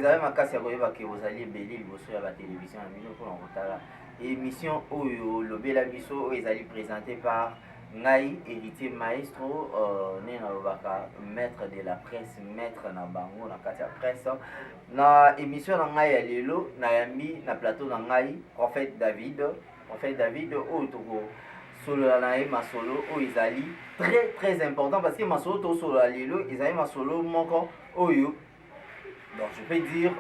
ezali makasi ya koyeba ke ozali ebele liboso ya batelevizio na bino mpona kotala émission oyo lobela biso oyo ezali présenté par ngai héritier maestro nde nalobaka maître de la presse maître na bango na kati ya presse na émission na ngai ya lelo nayambi na plateau na ngai prophète David oyo tokosolola na ye masolo oyo ezali très important parce que masolo tosolola lelo ezali masolo moko oyo donc je peux dire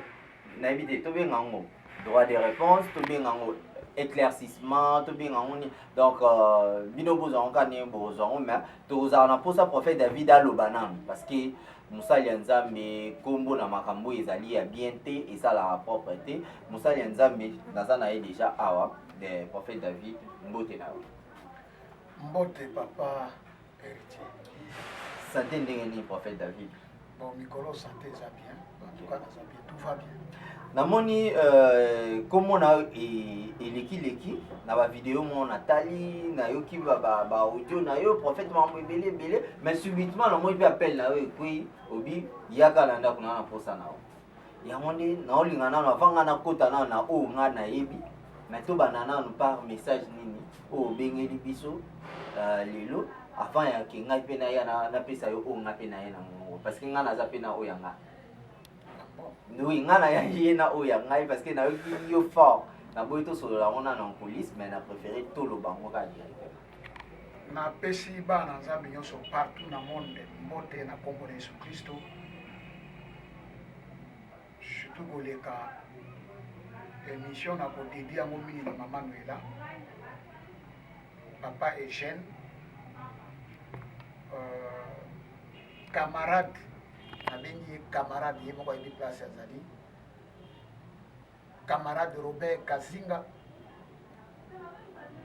nayebi te tobenga yango droit de réponse tobenga yango éclaircissement tobenga yango donc bino bozwango kani bozwango mais tokozala na mposa prophète David aloba nanu parce que mosali ya nzambe kombo na makambo ezali ya bien te esalaka propre te mosali ya nzambe naza na ye déjà awa de prophète David mbote na yo mbote papa héritier santé ndenge nini prophète David bon mikolo santé eza bien en tout cas naza bien tout va bien namoni kombo na eleki na bavideo mo natali nayoki baaudio na yo prophète mambo ebele mais subitement namoni mpe appel na yo ekwei obi yaka na ndako na mposa na yo yango nde naolinga nano avanga nakota nano na oyo nga nayebi mais tobanda nano par message nini oyo obengeli biso lelo avant yake ngai mpe na ye napesa yo oyo nga mpe na ye na mongo parce que ngai naza mpe na oyo ya ngai oui nga na ye na oyo ya ngai parce que nayoki yo fort naboyi tosolola yango nano en coulisse mais na préféré toloba yango kaka directeur napesi bana nzambe nyonso partout na monde mbote na kombo na yesu kristo surtout koleka émission na kodedi yango mingi na mama Noela papa Eugène camarade nabengi ye camarade ye moko ayebi place azali camarade Robert Kazinga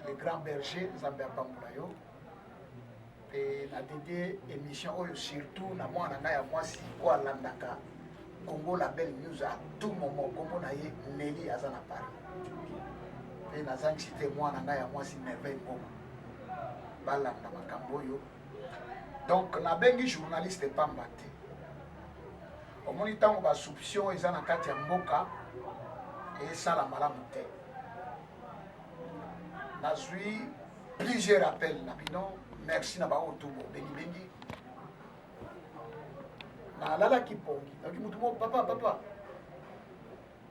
le grand berger nzambe apambola yo mpe na dédie émission oyo surtout na mwana na ngai ya mwasi oyo alandaka Congo Label News à tout moment kombo na ye Nelly aza na Paris mpe nazangisi te mwana na ngai ya mwasi merveille mboma balanda makambo oyo donc nabengi journaliste pamba te omoni ntango basouption eza na kati ya mboka esala malamu te nazwi plusieurs appels na bino merci na baoyo to bobengibengi nalalaki pongi nayoki mutu moko papa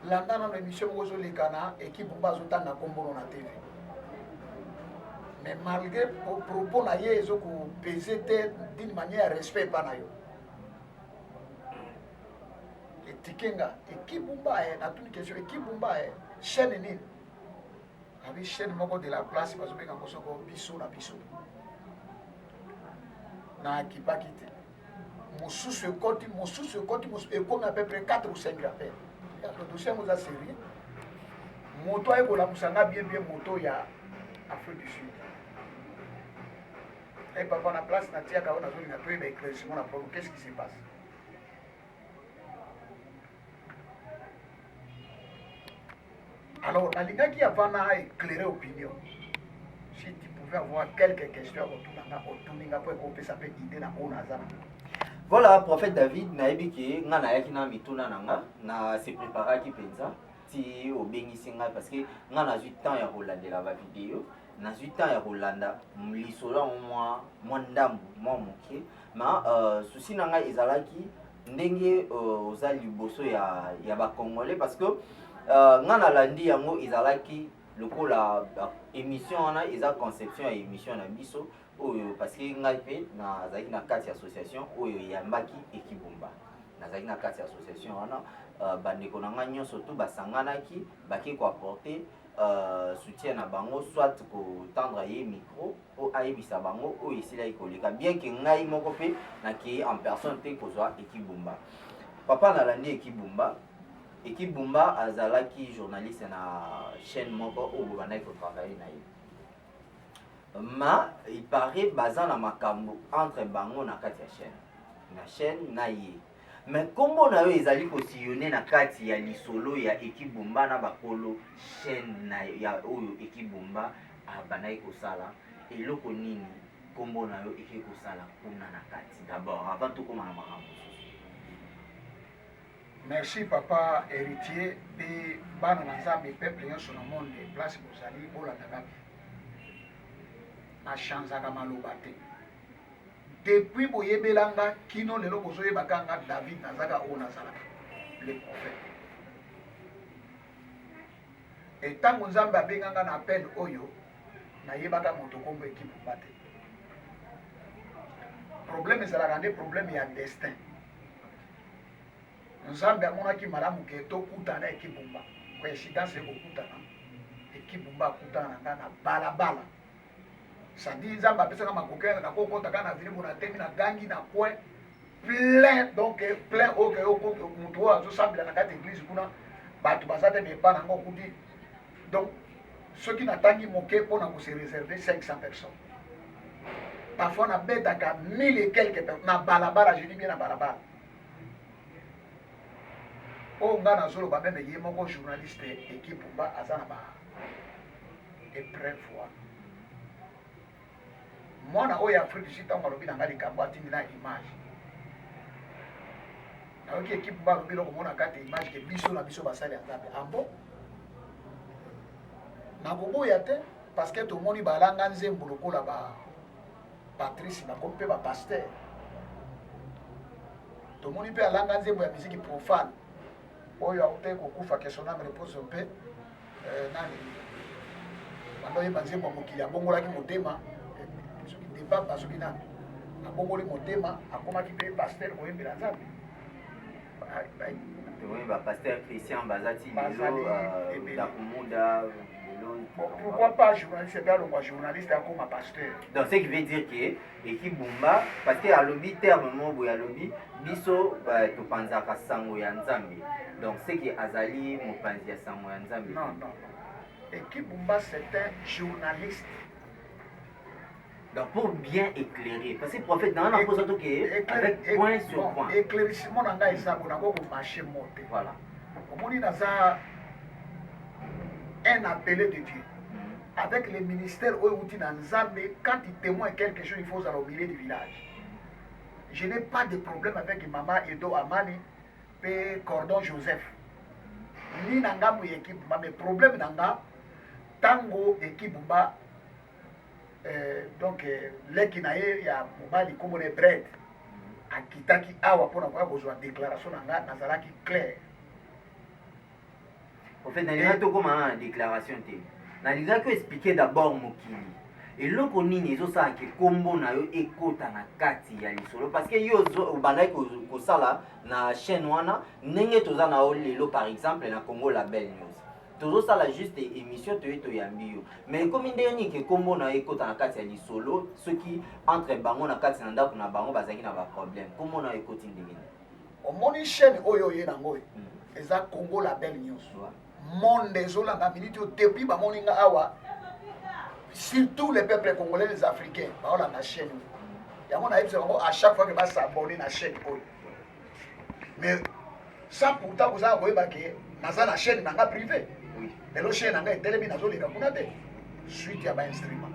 landa nano émission moko ozoleka na équipe mba azotanga kombono na tv mais malgré propos na ye ezokopese te d'une manière ya respect epa na yo etikenga équipe mba natuni question équipe mba chaîne nini abi chaîne moko de la place bazobenga ngo soko biso na biso na kipaki te mosusu ekoti ekomi à peu près 4 ou 5 appels le dossier yango eza sérieux moto ayekolamusa nga bien moto ya Afrique du Sud et papa na place natiaka oyo nazolinga toyeba éclaircissement na problème qu'est-ce qui se passe alors nalingaki avant na éclairer opinion si tu pouvais avoir quelques questions otunanga otuninga po ekopesa mpe idée na oyo naza na voilà prophète David nayebi ke nga nayaki na mituna na nga na se préparaki mpenza ti obengisi ngai parce que nga nazwi temps ya kolandela bavideo nazwi temps ya kolanda lisolo yango mwa ndambu mwa moke ma susi na ngai ezalaki ndenge oza liboso ya bakongolais parce que nga nalandi yango ezalaki lokola émission wana eza conception ya émission na biso oyo parce que ngai mpe nazalaki na kati ya association oyo eyambaki ekibumba nazalaki na kati ya association wana bandeko na ngai nyonso to basanganaki bake koapporte soutien na bango soit kotendre ye micro po ayebisa bango oyo esilaki koleka bien ke ngai moko mpe nakei en personne te kozwa ekibumba papa nalandi ekibumba azalaki journaliste na chaîne moko oyo bandaki kotravaille na ye ma il paraît baza na makambo entre bango na kati ya chaîne na ye mais kombo na yo ezali kosillonne na kati ya lisolo ya ekibumba na bakolo chaîne na ya oyo ekibumba bandaki kosala eloko nini kombo na yo eke kosala kuna na kati d'abord avant tokoma na makambo Merci papa héritier et bana nzambe peuple nyonso na monde place bozali bolandaka na chanzaka maloba te depuis boyebelanga kino lelo bozoyebaka nga David nazaka oyo nazalaka le prophète et ntango nzambe abenganga na appel oyo nayebaka moto kombo Ekibumba te problème ezalaka nde problème ya destin nzambe amonaki malamu ke tokutana Ekibumba coïncidence ekokutana Ekibumba akutana na nga na balabala sadi nzambe apesaka makokele nakokotaka na vili bona temi na gangi na point plein donc plein oyo moto oyo azosambela na kati église kuna bato baza te mepa nango okuti donc soki natangi moke mpona kose réserver 500 personnes parfois nabetaka 1000 et quelques personnes na balabala je dis bien na balabala oyo nga nazoloba meme ye moko journaliste Ekibumba aza na ba épreuve wana mwana oyo Afrique du Sud ntango alobi na nga likambo atindi na image nayoki Ekibumba alobi loko mona kati image ke biso na biso basali ya nzambe ambo nakoboya te parce que tomoni balanga nzembo lokola ba Patrice bakomi mpe bapaster tomoni mpe alanga nzembo ya miziki profane oyo aute kokufa ke son âme repose mpe nani bando yeba nzembo ya mokili abongolaki motema soki debaba soki nani abongoli motema akomaki mpe paster koyembela nzambe tomoni bapaster Christian bazati lelo dakumuda. Pourquoi pas journaliste bien le journaliste comme un pasteur. Donc ce qui veut dire que Ekibumba parce que alobi terme mo ya lobi biso to panzaka sango ya nzambe. Donc c'est que azali mopanzi ya sango ya nzambe. Non. Ekibumba c'est un journaliste. Donc pour bien éclairer parce que prophète dans la pose que avec point sur point. Éclaircissement nanga ezabo nako ko marcher monter. Voilà. Omoni naza un appelé de Dieu. Avec les ministères Outi Nzambe, quand il témoigne quelque chose, il faut aller au milieu du village. Je n'ai pas de problème avec maman Edo Amani et Cordon Joseph. Ni nanga mu Ekibumba, mais problème nanga tango Ekibumba donc leki na ye ya mobali comme les bread akitaki awa pona kwa kozwa déclaration nanga nazalaki clair. En fait, dans les déclaration, dans les gens qui expliquer d'abord Mokili. Et l'autre on dit ils ont ça que combo na yo ekota na kati ya lisolo parce que yo balai ko sala na chaîne wana ndenge toza na lelo par exemple na Congo la Belle News. Tozo sala juste émission to yambi yo. Mais comme ndeni que combo na ekota na kati ya lisolo ceux qui entre bango na kati na ndako na bango bazaki na ba problème. Comment na ekoti ndenge. O moni chaîne oyo ye nango. Eza Congo la Belle News. Monde ezolanga minute depuis bamoninga awa surtout les peuples congolais les africains baola na chaîne yango na yebisa bango à chaque fois que ba s'abonner na chaîne oyo mais ça pourtant vous avez koyeba ke naza na chaîne nanga privé lelo chaîne nanga etelemi nazoleka kuna te suite ya ba instrument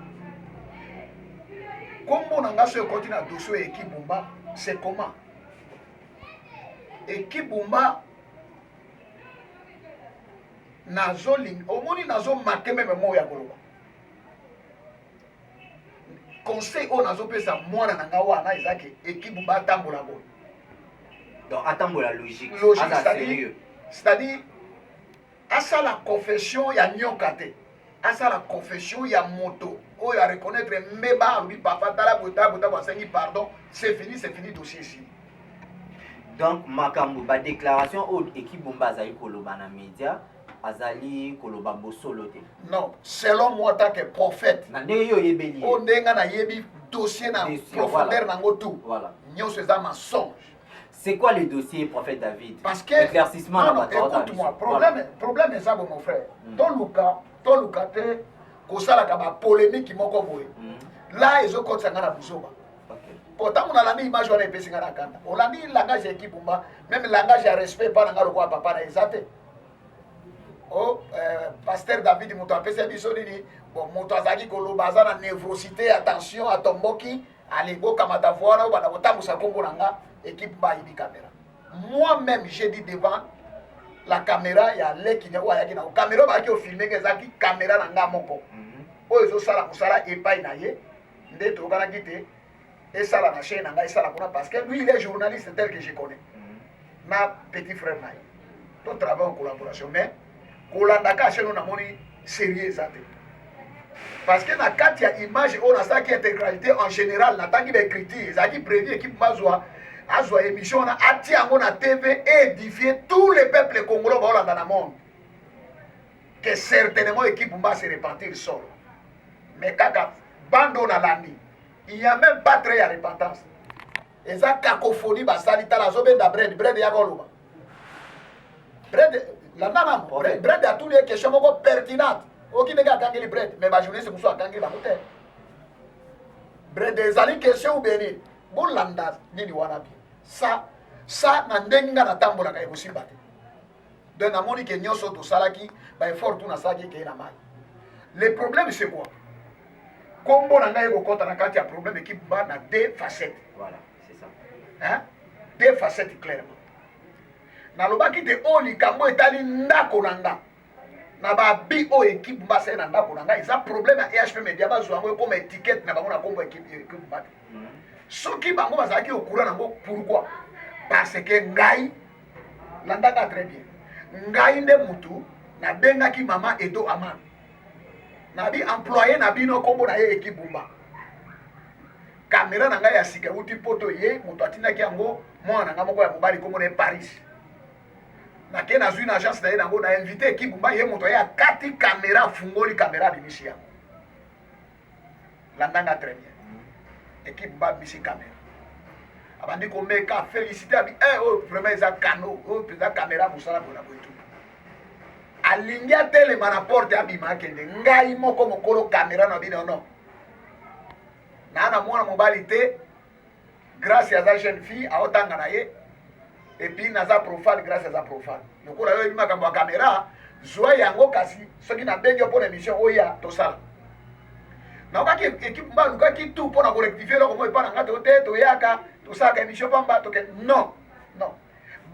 kombo nanga so ekoti na dossier Ekibumba c'est comment Ekibumba nazoling omoni nazo marqué même mo ya koloba conseil o nazo pesa mwana nanga wana ezaki Ekibumba tambola boy donc atambola logique c'est-à-dire asa la confession ya nyokate asa la confession ya moto o ya reconnaître mbeba lui papa tala bota basengi pardon c'est fini dossier ici. Donc makambo ba déclaration au Ekibumba azali koloba na média azali koloba bosolo te. Non, selon moi tant que prophète. Na ndenge yo yebeli. O ndenga na yebi dossier na profondeur nango tout. Voilà. Nyonso eza mensonge. C'est quoi le dossier prophète David? Parce que éclaircissement non, écoute-moi, problème est ça mon frère. Ton Luka te kosala ka ba polémique moko boye. Là ils ont contre ngana busoba. Pourtant on a la image on est pesi ngana kanda. On a dit langage Ekibumba, même langage à respect pas ngalo kwa papa na ezate. Oh, pasteur David moto apesa biso nini bon moto azaki koloba aza na névrosité attention atomboki aliboka matavoana bana kotambusa kombo nanga équipe ba yibi caméra moi-même j'ai dit devant la caméra ya leki ne wa yaki na caméra ba ki o filmer ke zaki caméra na nga moko oyo zo sala musala epai na ye nde to kana kite et ça la chaîne na nga ça la parce que lui il est journaliste tel que je connais ma petit frère na to travaille en collaboration mais kolanda ka chaîne na moni sérieux zate parce que na kati ya image on a ça qui intégralité en général na tangi be critique zaki prévu équipe mazwa azwa émission na ati yango na TV et édifier tous les peuples congolais ba dans le monde que certainement équipe mba se repentir solo mais kaka bando na landi il n'y a même pas très à repentance et ça cacophonie ba salita la zobe da bread ya koloba bread la nana bread a tous les questions moko pertinentes oki nega kangeli bread mais ba journée c'est muso akangeli ba moteur bread des ali question ou béni bolanda nini wana bi ça na ndenga na tambola ka ebusimba te de na moni ke nyoso to salaki ba effort tu na saki ke na mai le problème c'est quoi kombo na ngai ko kota na kati ya problème équipe ba na deux facettes voilà c'est ça hein deux facettes clairement na lobaki te o likambo etali ndako na nga na ba bi o équipe ba se na ndako na nga isa problème ya EHP Media ba zo ngo comme étiquette na bango na kombo équipe ba soki bango bazaki au courant nango pourquoi parce que ngai landaka très bien ngai nde mutu na bengaki mama Edo Aman na bi employé na bino kombo na ye équipe Bumba caméra na ngai ya sika uti poto ye mutu atinaki yango mwana nga moko ya mobali kombo na Paris na ke na zui na agence na ye nango na invité équipe Bumba ye mutu ya kati caméra fungoli caméra bimisia landanga très bien équipe ba bisi caméra abandi ko meka féliciter abi oh vraiment za cano oh pesa caméra musala bona boitu alingia tele mana porte abi makende ngai moko mokolo caméra na bino no na mwana mobali te grâce à sa jeune fille a otanga na ye et puis na za profile grâce à sa profile lokola yo bima kambo caméra zoa yango kasi soki na bengi pour émission oya to sala na okaki équipe mba lukaki tout pour na rectifier loko mo epana ngate ote to yaka to saka émission pamba to ke non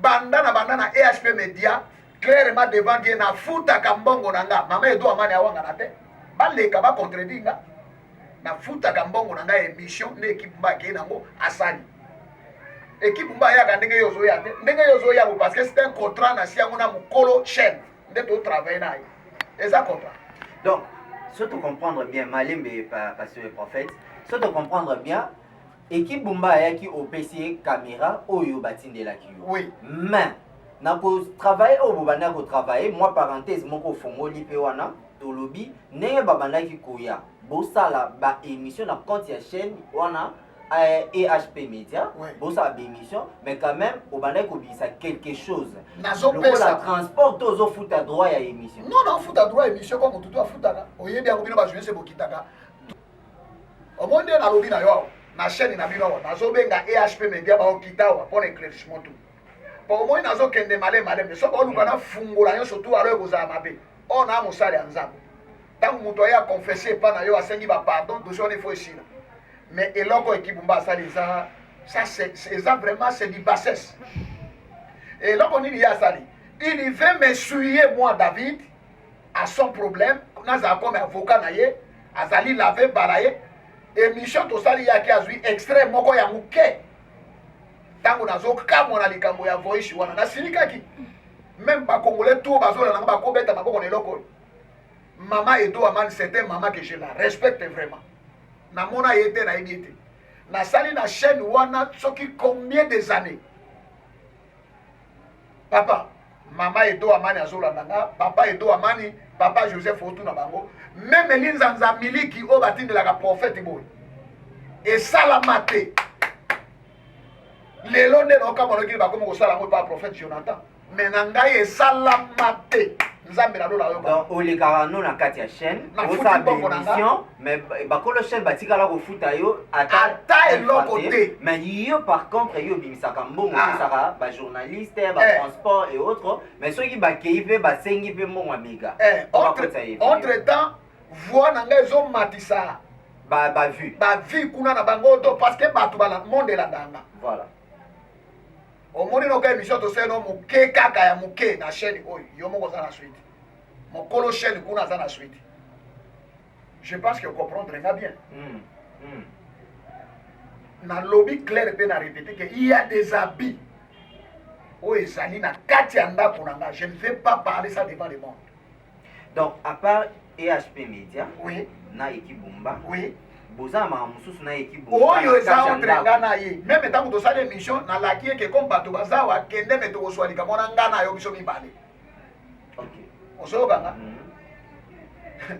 banda na EHP Media clairement devant Dieu na futa kambongo nanga mama Edo Amani awanga na te baleka ba contredire nga na futa kambongo nanga émission na équipe mba ke nango asani équipe mba yaka ndenge yozo ya te ndenge yozo ya parce que c'est un contrat na siango na mukolo chaîne ndeto travailler na et ça contrat donc surtout comprendre bien Malembe pasteur et prophète surtout comprendre bien équipe Bumba ayaki au PC caméra oyo batindelaki yo oui mais na ko travailler au bobanda ko travailler moi parenthèse moko fongoli pe wana tolobi ndenge babandaki koya bosala ba émission na compte ya chaîne wana EHP Media bosala ba émission mais quand même obandaki kobisa quelque chose nazopesa transport tozo futa droit ya émission non futa droit émission comme tout afutaka oyebi yango bino ba jouer se bokitaka omonde na lobi na yo na chaîne na bino nazobenga EHP Media ba okitawa pour éclaircissement tout pour moi nazo kende malé mais so ba luka na fungola yo surtout alo ekozala mabe on a mosali anzabo tant muto ya confesser pas na yo asengi ba pardon tout ça il faut ici mais eloko équipe mba sali ça c'est ça vraiment c'est du bassesse et eloko nini ya sali il veut m'essuyer moi David à son problème naza comme avocat na ye azali laver balaye émission to sali ya ki azui extrait moko ya muke tango nazo kamona likambo ya voice wana na silikaki même ba congolais tout bazola na ba ko beta maboko na eloko mama Edo Amani c'était maman que je la respecte vraiment na mona yete na yete na sali na chaîne wana soki combien des années papa mama Edo Amani azola nanga papa Edo Amani papa Joseph Otu na bango même linzanza miliki o batindelaka prophète boy et salamate lelo nde na okamona kili bakomi kosala yango pa prophète Jonathan mais na ngai esalamate nzambe na lola yo donc olekaka no na kati ya chaîne osala bémission mais bakolo chaîne batikala kofuta yo ata eloko te mais yo par contre yo obimisaka mbongo opesaka bajournaliste batransport et autres mais soki bakei mpe basengi mpe mbongo ya mega entre temps voix na ngai ezomatisa bavue bavue kuna na bango to parce que bato monde elandanga voilà omoni noka émission toseno moke kaka ya moke na chaîne oyo yo moko za na suite mokolo chaîne kuna za na suite. Je pense que comprendre nga bien. Na lobby clair pe na répéter que il y a des habits oyo ezali na kati ya ndako na nga. Je ne vais pas parler ça devant le monde. Donc à part EHP Media, oui, na équipe Bumba, oui, boza ma mususu na équipe Bumba. Oyo eza entre nga na ye. Même tant que tosala émission na laki que comme bato baza wa kende meto koswalika mona nga na yo biso mibale. OK. Osoba nga.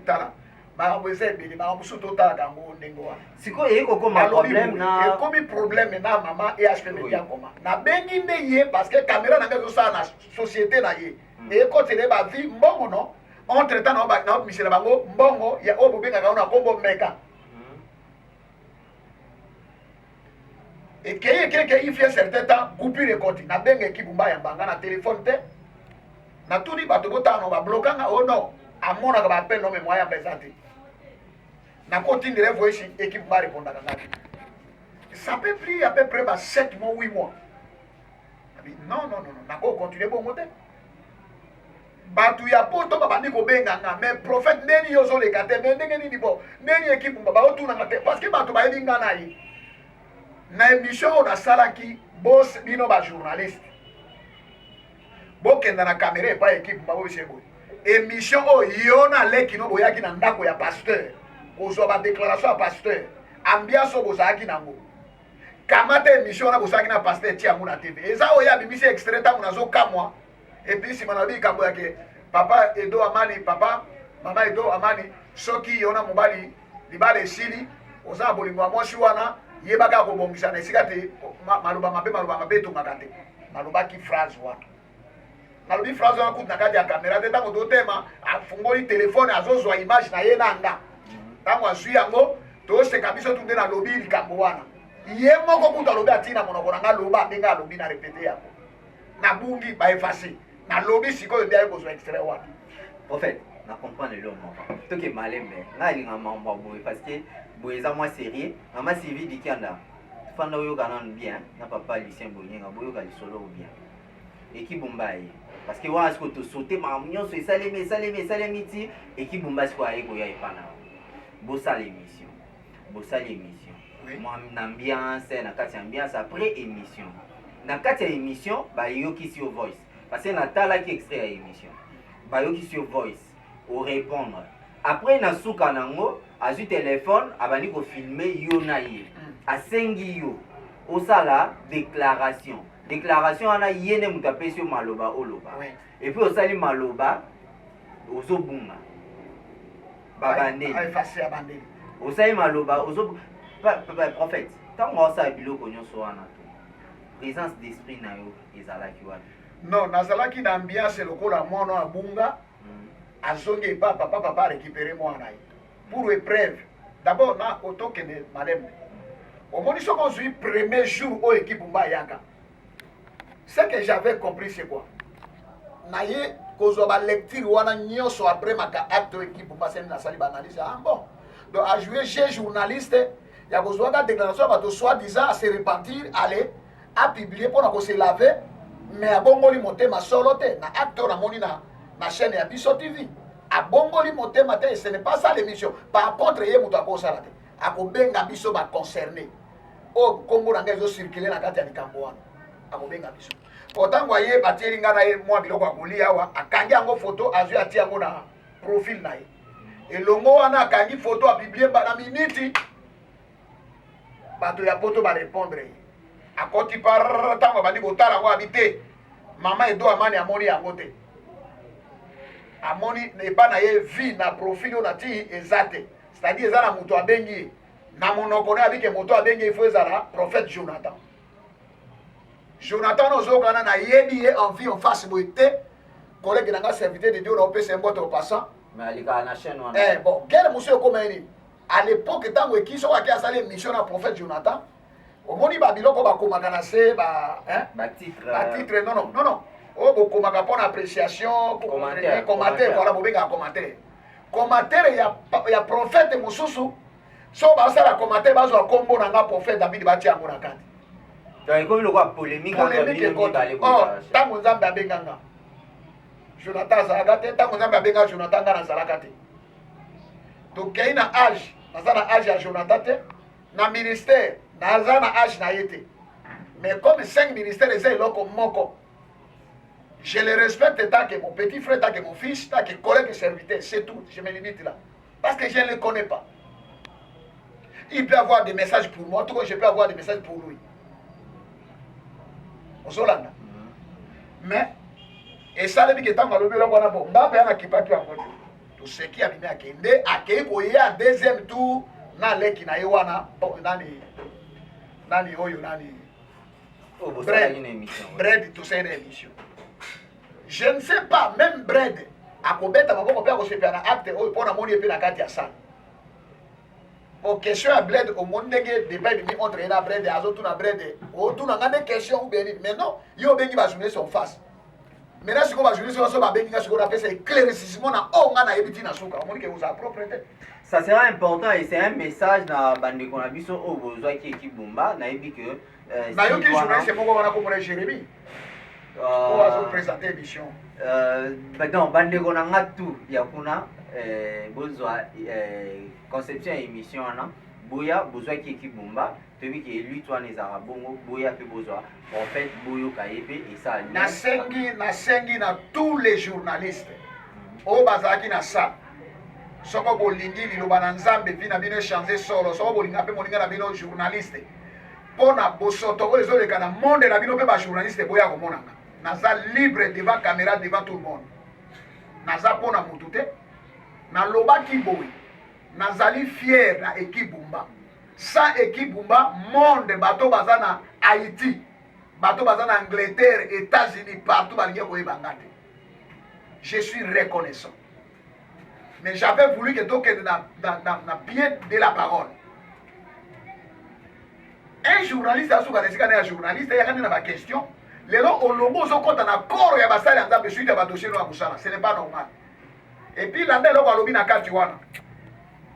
Tala. Makambo eza ebele makambo so totalaka yango ndenge wana. Sikoyo ekokoma problème na ekomi problème na mama EHP Media koma nabengi nde ye parce que caméra na nga ezosala na société na ye ekotele bavi mbongo no entre temps na misela bango mbongo ya oyo bobengaka na kombo meka ekeye il fait certain temps coupure ekoti nabenga ekipe mba ya mbanga na telefone te natuni bato botala no bablokanga o non amonaka baappel no memoire yamba eza te nakotindela voice équipe mba répondaka ngaki ça peut pris à peu près 7 mois 8 mois non nako continuer bongo te bato ya poto babandi kobenga nga mais prophète ndeni yo ozoleka te mais ndenge nini bo ndeni équipe mba baotunanga te parce que bato bayebi nga na ye na émission oyo nasalaki bos bino bajournaliste bokenda na caméra epai équipe mba boyese boye émission oyo yo na leki no boyaki na ndako ya pasteur kozwa badéclaration ya pasteur ambiance oyo bozalaki nango kamata émission wana bozalaki na pasteur tia yango na tv eza oyo abimisi extrait ntango nazokamwa epuis nsima na bikambo yake papa Edo Amani papa mama Edo Amani soki yo na mobali libala esili oza na bolingo ya mwasi wana yebaka kobongisa na esika te maloba mabe etongaka te nalobaki phrase wana nalobi phrase wana kutu na kati ya kamera te ntango totema afungoli telefone azozwa image na ye na nga ntango azwi yango toseka biso tu nde nalobi likambo wana ye moko kutu alobi atina monoko na nga loba ndenge alobi na repete yango nabungi baefase nalobi sikoyo nde aye kozwa extrait wana prophète na comprendre le moko toke malembe nga alinga mambo boye parce que boye eza mwa sérieux mama Sylvie Dikanda fanda oyoka nanu bien na papa Lucien Bonyenga boyoka lisolo ou bien équipe Bumba ye parce que wana siko tosaute makambo nyonso esalemi ti équipe Bumba siko aye koya epana bosala émission na ambiance na kati ya ambiance après émission na kati ya émission bayokisi yo voice parce que natalaki extrait ya émission bayokisi yo voice orépondre après na suka nango azwi téléphone abandi kofilme yo na ye asengi yo osala déclaration wana ye nde moto apesi yo maloba oloba et puis osali maloba ozobunga babandeli osali maloba prophète ntango osala biloko nyonso wana présence d'esprit na yo ezalaki wana non nazalaki na ambiance lokola mwana abunga azongi epa papa récupérer mwana ye pour épreuve d'abord na otokende malembe omoni soki ozwi premier jour oyo équipe mba ayaka ce que j'avais compris c'est quoi na ye kozwa balecture wana nyonso après maka acte oyo équipe mba seni nasali baanalyse bon donc ajouer jeu journaliste ya kozwaka déclaration ya bato soi-disant à se repentir aller a publier mpona kose lave mais abongoli motema solo te na acte oyo namoni na chaîne ya biso tv abongoli motema te ce n'est pas ça l'émission par contre ye moto akosala te akobenga biso baconcerné oyo kombo na ngai ezocircule na kati ya likambo wana akobenga biso otango aye batieli ngai na ye mwa biloko ya kolia awa akangi yango foto azwi atia yango na profile na ye elongo wana akangi foto apiblie na miniti bato ya poto barépondre ye akoti par ntango abandi kotala yango abi te mama Edo Amani amoni yango te amoni epa na ye vi na profile oyo nati eza te c'est-à-dire eza na moto abengi ye na monoko ne abike moto abengi ye fo ezala prophète Jonathan ozokana na yebi ye en vie en face boye te collègue na nga serviteur de Dieu na opesa mbote au passant mais alikala na chaîne wana bon quel monsieur ekoma ye nini à l'époque ntango eki soko aki asali émission na prophète Jonathan omoni babiloko bakomaka na se batitre non oyo bokomaka mpona appréciation commentaire voilà bobengaka commentaire ya prophète mosusu so basala commentaire bazwa kombo na nga prophète David batia yango na kati comme le quoi polémique ntango nzambe abenganga Jonathan azalaka te ntango nzambe abengaka Jonathan nga nazalaka te tokei na age naza na age ya Jonathan te na ministère naza na age na ye te mais comme 5 ministères eza eloko moko je le respecte tant que mon petit frère, tant que mon fils, tant que collègue et serviteur, c'est tout, je me limite là parce que je ne le connais pas. Il peut avoir des messages pour moi, tout comme je peux avoir des messages pour lui. Ozolanda. Mais, et ça, le biquet tant que le bureau, on a bon, on a qui pas tout à côté. Tout ce qui a mis à Kende, à Keiko, à deuxième tour, na leki na Iwana, nani oyo, nani. Bread, tout ça, une émission. Je ne sais pas, même Bread, à Kobeta, ma bonne père, on se fait un acte, pour la monnaie, et puis la carte à ça. Pour question à Bread, au monde, des bails, mais entre la Bread et Azotu na Bread, au tout, on a des questions ou bien, mais non, il y a bien qui va jouer son face. Maintenant, si on va jouer sur son face, ce qu'on appelle c'est éclaircissement, on a évité na souka, on dit que vous a propriété. Ça sera important et c'est un message dans Bande Konabiso au besoin qui est Bomba, n'a dit que. Bah, il y a journaliste, c'est moi, on a Jérémy. On va se présenter l'émission. Donc, Bande Konanga tout, il y a besoin conception et émission, Boya, besoin qui est Bomba, celui qui est lui, toi, les Arabes, Boya, puis besoin. En fait, Boyo Kayepe et ça. Nasengi na tous les journalistes. Au Bazaki na ça. Soko bolingi liloba na nzambe vina bino changer solo. Soko bolinga pe molinga na bino journaliste. Pona bosoto oyo ezoleka na monde na bino pe ba journaliste boya komonanga. Naza libre devant caméra devant tout le monde. Naza pona mutu te. Na lobaki boyi. Nazali fier na équipe Bumba. Sans équipe Bumba, monde bato baza na Haïti, bato baza na Angleterre, États-Unis, partout balingi koye bangate. Je suis reconnaissant. Mais j'avais voulu que donc na pied de la parole. Un journaliste a souka nesika na journaliste ya kana na question. Lelo olongo zo kota na koro ya basali nzambe suite ba dossier no amusala. Ce n'est pas normal. Et puis là ndelo balobi na kati wana.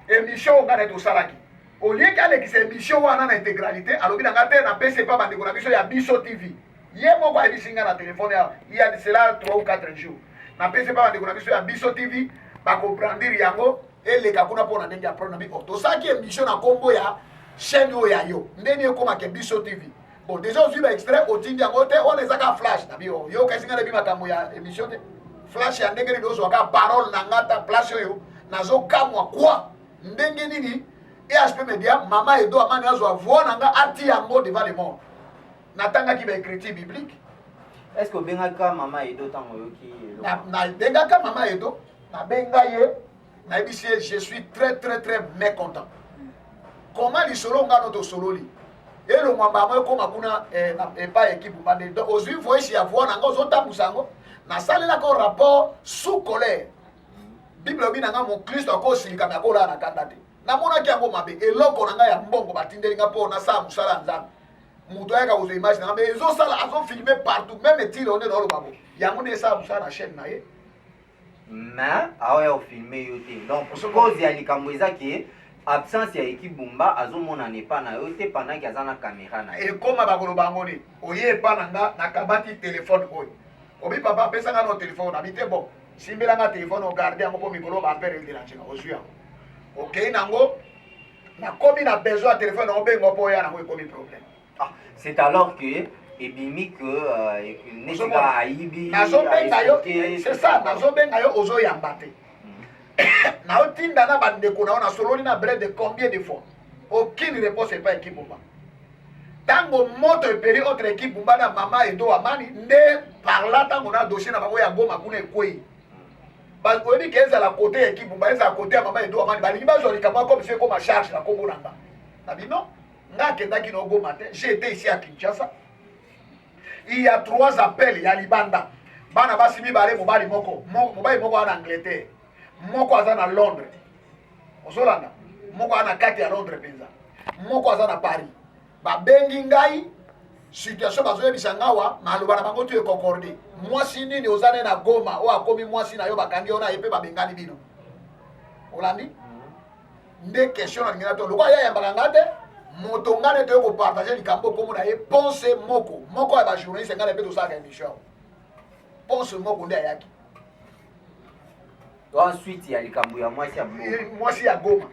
Émission ngana to salaki. Au lieu qu'elle ait une émission en intégralité, alors qu'il y a un PC pas de connexion, il y a Bisso TV. Hier, moi, je suis sur téléphone, il y a cela 3 ou 4 jours. Na PC pas de connexion, il y a Bisso TV, pour comprendre yango et les kakuna pour n'aller apprendre mi auto. Ça qui est émission na combo ya chaîne ya yo. Ndeni comme que Bisso TV. Bon, déjà on suit extrait au tindi yango te on les a flash na bio. Yo kasi ngale bi makambo ya émission te. Flash ya ndenge ni dozo ka parole na ngata place yo. Nazo kamwa quoi? Ndenge nini? Et HP Media, Maman Edo Amani Azo voix nanga ati yango devant le monde. Natanga qui va écrire biblique. Est-ce que bengaka Maman Edo tango yoki? Na bengaka Maman Edo, na bengaye, na bisi je suis très mécontent. Comment li solo ngano to solo li? Et le mwamba mo ko makuna na pas équipe bande. Donc aujourd'hui voix si ya voix nanga zo tambusango, na salela ko rapport sous colère. Bible bi nanga mon Christ ko silika na ko la na kandate. Namona kiango mabe eloko nanga ya mbongo batindelinga po na sa musala nzambe muto yaka uzo image na mais ezo sala azo filmer partout même tile on est dans le babo yango ne sa musala na chaîne na ye mais awa filmer yote donc cause ya likambo ezaki absence ya équipe Bumba azomona ne pa na yote pendant qu'il y a na caméra na e koma bakolo bango ni oye pa nanga na kabati téléphone oyo obi papa pesa nga no téléphone habite bon simbela nga téléphone o garder yango po mikolo ba pere de la chenga ozuya. Ok, nango, na komi na besoin de téléphone, on peut ngopé ya nango komi problème. Ah, c'est alors que ebimi que nesiba aibi. Nazo benga yo, c'est ça, nazo benga yo ozo yambate. Na otinda na bandeko na sololi na bread de combien de fois? Aucune réponse n'est pas équipe Bumba. Tango moto epeli autre équipe Bumba na Maman Edo Amani ne par là tango na dossier na bango ya goma kuna ekoi. Parce que qu'elles à la côté équipe Bumba, elles à côté à Maman Edo Amani, bali ba zoli kama comme c'est comme charge na Congo nanga. Na bi non, nga kenda ki no go matin, j'ai été ici à Kinshasa. Il y a 3 appels ya libanda. Bana basi mi bare mobali moko, mobali moko en Angleterre. Moko aza na Londres. Osolanda. Moko ana kati ya Londres penza. Moko aza na Paris. Ba bengi ngai situation bazoyebisa ngawa maloba na bango tu ekokorde. Mwasi nini ozane na Goma o akomi mwasi na yo bakangi ona yepe babengani bino. Olandi? Nde question na ngina to lokwa ya yambaka ngate moto ngane to ko partager likambo ko mona ye pense moko ya ba journaliste ngane pe to sa émission pense moko nde ayaki ensuite ya likambo ya mwasi ya Goma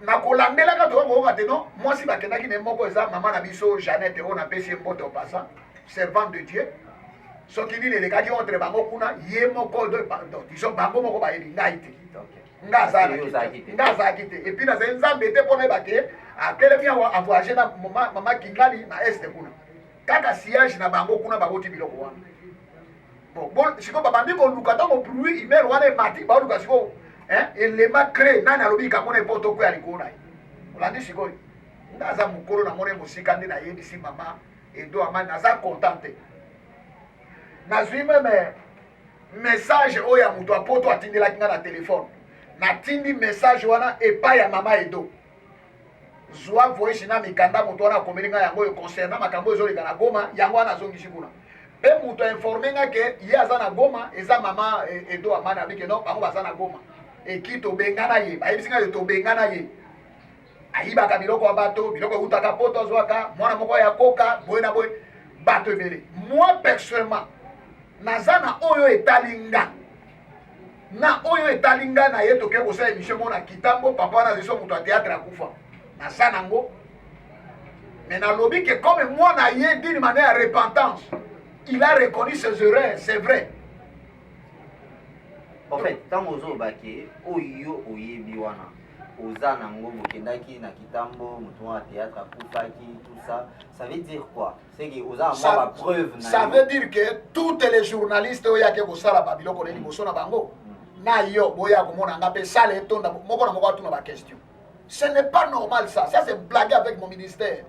na kolandelaka to ko te non mwasi bakendaki ne moko eza mama na biso Jeannette on a pesi mbote au passant servant de Dieu soki nini elekaki entre bango kuna ye moko de pardon disons bango moko ba yebi ngai te ngazalaki te et puis na nzambe te mpona yeba ke atelemi avoyage na mama kingali na este kuna kaka siège na bango kuna bakoti biloko wana bon sikoyo babandi koluka ntango bruit humeur wana emati baoluka sikoyo elema cré nani alobi likambo na epo tokwea likolo na ye olandi sikoyo naza mokolo namoni mosika nde nayebisi mama edo amani naza content te nazwi meme message oyo ya moto apoto atindelaki nga na telefone natindi message wana epai ya mama edo zwa voice na mikanda moto wana akomeli nga yango oyo concernant makambo ezoleka na Goma yango wana azongisi kuna mpe moto ainforme nga ke ye aza na Goma eza mama edo amani abike non bango baza na Goma eki tobengana ye bayebisi nga tobengana ye ayibaka biloko ya bato biloko eutaka poto azwaka mwana moko ya koka boye na boye bato ebele moi personnellement naza na oyo etali nga na oyo etali nga na ye toke kosala émission mona kitambo papa wana zeso moto ya théâtre akufa naza nango mais nalobi ke comme mwana ye d'une manière ya repentance il a reconnu ses erreurs c'est vrai en fait ntango ozobake oyo oyebi wana oza nango bokendaki na kitambo moto wana théâtre akufaki tout ça ça veut dire quoi c'est que oza mwa bapreuve na ça veut dire que toutes les journalistes oyo yake kosala babiloko na liboso na bango na yo boya komona nga mpe sala etonda moko na moko atuna baquestion ce n'est pas normal ça c'est blaguer avec mon ministère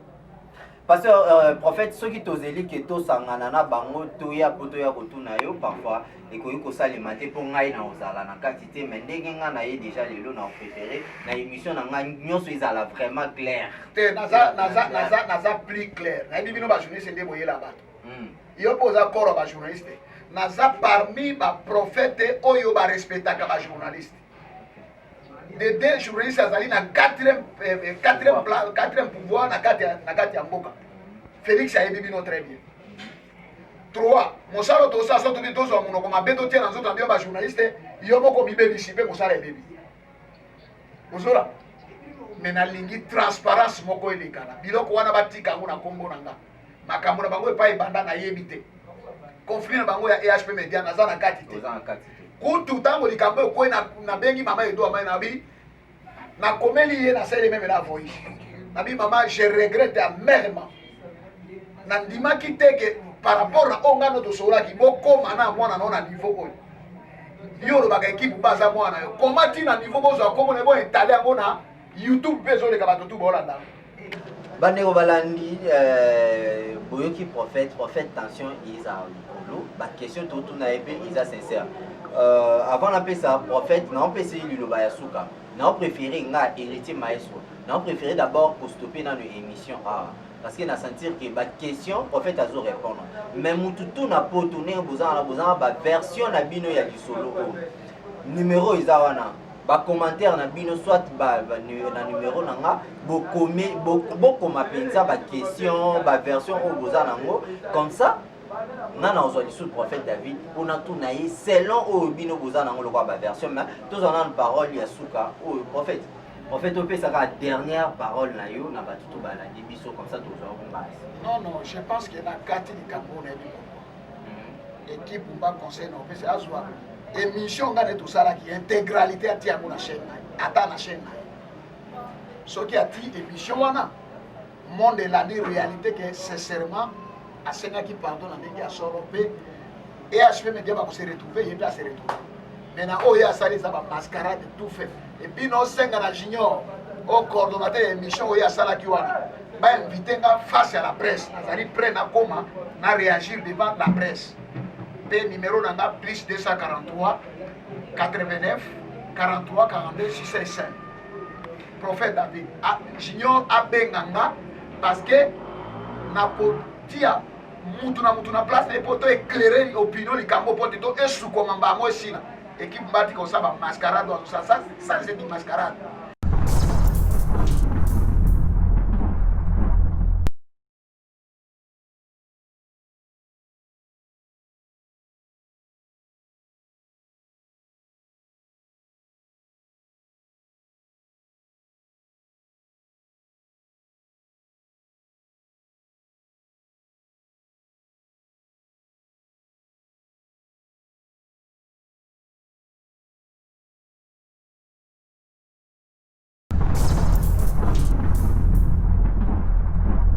Pasteur prophète soki tozeli ke tosangana na bango toya poto ya kotuna yo parfois ekoki kosalema te mpo ngai na ozala na kati te mais ndenge nga na ye déjà lelo na préféré na émission na ngai nyonso ezala vraiment clair te naza plus clair nayebi bino bajournaliste nde boyela bato yo mpo oza koro bajournaliste naza parmi baprophète oyo barespectaka bajournaliste de deux journalistes azali na quatrième pouvoir na kati ya mboka Félix ayebi bino très bien 3 mosala tosala so tobi tozwa monoko mabe totia na nzoto ndio bajournaliste yo moko mibebisi mpe mosala ebebi ozola me nalingi transparence moko elekana biloko wana batika yango na kombo na nga makambo na bango epai ebanda nayebi te conflit na bango ya EHP Media naza na kati te kutu ntango likambo ekwei nabengi mama edo amai nabi nakomeli ye nasaleli meme na voice nabi mama je regrette amèrement nandimaki te ke par rapport na oyo ngano tosololaki bokóma na mwana nao na niveau oyo yo olobaka ekipe baza mwana yo koma ntina niveau bozwa kombo na boetale yango na youtube mpe ezoleka bato tu boolanda bandeko balandi boyoki prophète tension eza likolo baquestion totuna ye mpe eza sincère avant napesa prophète naopeseli liloba ya suka naopréféré nga héritier maestro naopréféré d'abord kostope nano émission awa parce que na sentir que baquestion prophète azo répondre mais mutu tu na poto ndenge bozanga baversion na bino ya lisolo oyo numéro eza wana bacommentaire na bino soit na numéro na nga bokoma mpenza baquestion baversion oyo boza nango comme ça nga na ozwa lisusu prophète David mpona tuna ye selon oyo bino boza nango lokwa baversion mais tozwana na parole ya suka oyo prophète opesaka dernière parole na yo na bato to balandi biso comme ça tozwa kombasi non je pense que na kati likambo na yebi équipe mba conseil na opesa azwa émission nga nde tosalaki intégralité ati yango na chaîne na ye ata na chaîne na ye soki ati émission wana monde elandi réalité que sincèrement asengaki pardon na ndenge ya solo mpe EHP Media bakose retrouve ye mpe ase retrouve maintenant oyo asali eza bamascarade tout fait epuis nosenga na junior au coordonnateur ya émission oyo asalaki wana bainvite nga face à la presse nazali prêt nakoma na réagir devant la presse mpe numéro na nga plus 243 89 43 42 605 prophète David junior abenga nga parce que nakotia mutu na place na epo to éclairer opinion likambo po te to esukoma mbango esila équipe mbati kosaba mascarade ça c'est du mascarade